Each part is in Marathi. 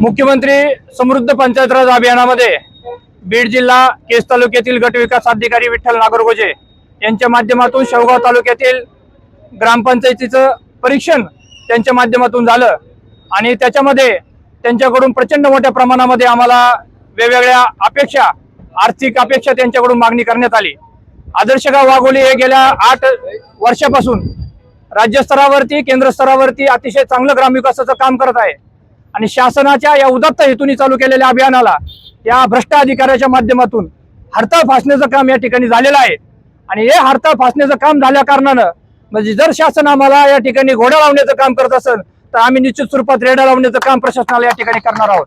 मुख्यमंत्री समृद्ध पंचायत राज अभियानामध्ये बीड जिल्हा केज तालुक्यातील गट विकास अधिकारी विठ्ठल नागरगोजे यांच्या माध्यमातून शेवगाव तालुक्यातील ग्रामपंचायतीचं परीक्षण त्यांच्या माध्यमातून झालं आणि त्याच्यामध्ये त्यांच्याकडून प्रचंड मोठ्या प्रमाणामध्ये आम्हाला वेगवेगळ्या अपेक्षा, आर्थिक अपेक्षा त्यांच्याकडून मागणी करण्यात आली। आदर्श गाव वाघोली हे गेल्या 8 वर्षापासून राज्य स्तरावरती, केंद्र स्तरावरती अतिशय चांगलं ग्रामविकासाचं काम करत आहे आणि शासनाच्या या उदात्त हेतूने चालू केलेल्या अभियानाला या भ्रष्ट अधिकाऱ्याच्या माध्यमातून हरताळ फासण्याचं काम या ठिकाणी झालेलं आहे आणि हे हरताळ फासण्याचं काम झाल्या कारणानं म्हणजे जर शासन आम्हाला या ठिकाणी घोडा लावण्याचं काम करत असेल तर आम्ही निश्चित स्वरूपात रेडा लावण्याचं काम प्रशासनाला या ठिकाणी करणार आहोत।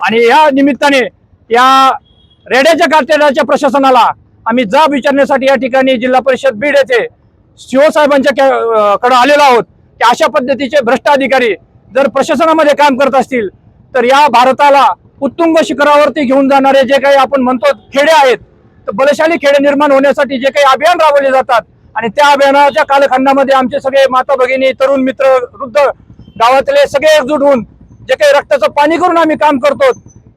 आणि या निमित्ताने या रेड्याच्या काट्याच्या प्रशासनाला आम्ही जाब विचारण्यासाठी या ठिकाणी जिल्हा परिषद बीड येथे सीओ साहेबांच्या कडे आलेलो आहोत की अशा पद्धतीचे भ्रष्ट अधिकारी जर प्रशासनामध्ये काम करत असतील तर या भारताला उत्तुंग शिखरावरती घेऊन जाणारे जे काही आपण म्हणतो खेडे आहेत, तर बलशाली खेडे निर्माण होण्यासाठी जे काही अभियान राबवले जातात आणि त्या अभियानाच्या कालखंडामध्ये आमचे सगळे माता भगिनी, तरुण मित्र, वृद्ध, गावातले सगळे एकजूट होऊन जे काही रक्ताचं पाणी करून आम्ही काम करतो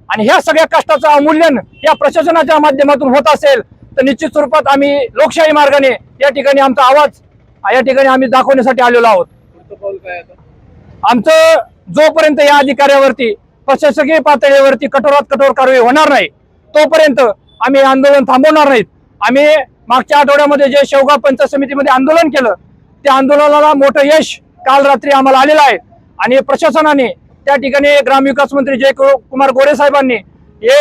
आणि ह्या सगळ्या कष्टाचं अवमूल्यन या प्रशासनाच्या माध्यमातून होत असेल तर निश्चित स्वरूपात आम्ही लोकशाही मार्गाने या ठिकाणी आमचा आवाज या ठिकाणी आम्ही दाखवण्यासाठी आलेलो आहोत। आमचं जोपर्यंत या अधिकाऱ्यावरती प्रशासकीय पातळीवरती कठोरात कठोर कारवाई होणार नाही तोपर्यंत आम्ही आंदोलन थांबवणार नाहीत। आम्ही मागच्या आठवड्यामध्ये जे शेवगाव पंचायत समितीमध्ये आंदोलन केलं त्या आंदोलनाला मोठं यश काल रात्री आम्हाला आलेलं आहे आणि प्रशासनाने त्या ठिकाणी ग्रामविकास मंत्री जयकुमार गोरे साहेबांनी हे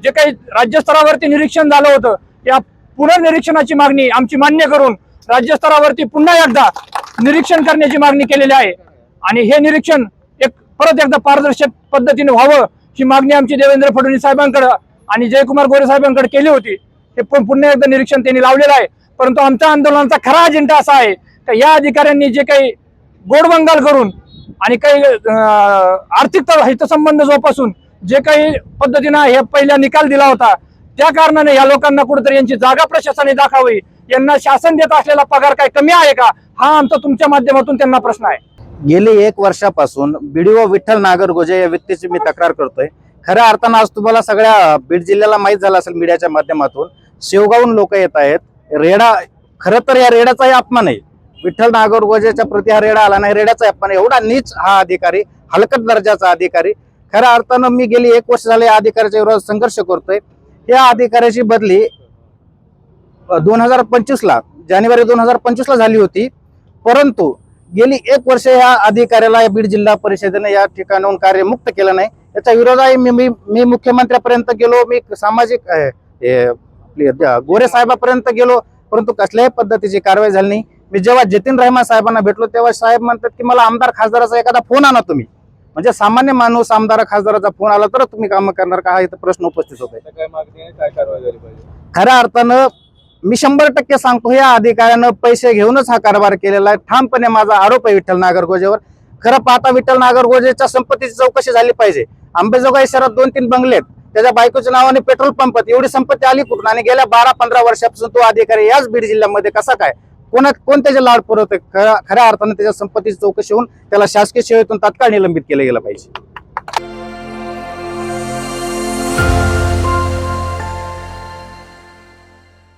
जे काही राज्यस्तरावरती निरीक्षण झालं होतं या पुनर्निरीक्षणाची मागणी आमची मान्य करून राज्यस्तरावरती पुन्हा एकदा निरीक्षण करण्याची मागणी केलेली आहे आणि हे निरीक्षण परत एकदा पारदर्शक पद्धतीने व्हावं ही मागणी आमची देवेंद्र फडणवीस साहेबांकडे आणि जयकुमार गोरे साहेबांकडे केली होती। हे पुन्हा एकदा निरीक्षण त्यांनी लावलेलं आहे। परंतु आमच्या आंदोलनाचा खरा अजेंडा असा आहे की या अधिकाऱ्यांनी जे काही गोडबंगाल करून आणि काही आर्थिक हितसंबंध जोपासून जे काही पद्धतीने हे पहिला निकाल दिला होता त्या कारणाने या लोकांना कुठेतरी यांची जागा प्रशासनाने दाखवावी, यांना शासन देत असलेला पगार काय कमी आहे का, हा आमचा तुमच्या माध्यमातून त्यांना प्रश्न आहे। गेली 1 वर्षापासून बीडीओ विठ्ठल नागरगोजे या व्यक्तीची मी तक्रार करतोय। खऱ्या अर्थानं आज तुम्हाला सगळ्या बीड जिल्ह्याला माहीत झालं असेल मीडियाच्या माध्यमातून शेवगावून लोक येत आहेत। रेडा खरं तर या रेड्याचाही अपमान आहे, विठ्ठल नागरगोजेच्या प्रति हा रेडा आला नाही, रेड्याचा अपमान आहे। एवढा नीच हा अधिकारी, हलकट दर्जाचा अधिकारी। खऱ्या अर्थानं मी गेली 1 वर्ष झाले या अधिकाऱ्याच्या विरोधात संघर्ष करतोय। या अधिकाऱ्याची बदली 2025 ला जानेवारी 2025 ला झाली होती, परंतु गेली 1 वर्ष या अधिकाऱ्याला बीड जिल्हा परिषदेने या ठिकाणाहून कार्यमुक्त केलं नाही। याच्या विरोधात मी मुख्यमंत्र्यापर्यंत गेलो, मी सामाजिक गोरे साहेबापर्यंत गेलो, परंतु कसल्याही पद्धतीची कारवाई झाली नाही। मी जेव्हा जतीन रहमान साहेबांना भेटलो तेव्हा साहेब म्हणतात की मला आमदार खासदाराचा एखादा फोन आणा तुम्ही, म्हणजे सामान्य माणूस आमदार खासदाराचा फोन आला तर तुम्ही काम करणार का, हा इथं प्रश्न उपस्थित होतोय। काय मागणी आहे, काय कारवाई झाली पाहिजे? खऱ्या अर्थानं मी 100% सांगतो या अधिकाऱ्यानं पैसे घेऊनच हा कारभार केलेला आहे। ठामपणे माझा आरोप आहे विठ्ठल नागरगोजेवर। खरं पाहता विठ्ठल नागरगोजेच्या संपत्तीची चौकशी झाली पाहिजे। अंबेजोगाई शहरात 2-3 बंगले आहेत, त्याच्या बायकोच्या नावाने पेट्रोल पंप, एवढी संपत्ती आली कुठून आणि गेल्या 12-15 वर्षापासून तो अधिकारी याच बीड जिल्ह्यामध्ये कसा काय, कोण त्याचे लाड पुरवते? खऱ्या अर्थानं त्याच्या संपत्तीची चौकशी होऊन त्याला शासकीय सेवेतून तात्काळ निलंबित केलं गेलं पाहिजे।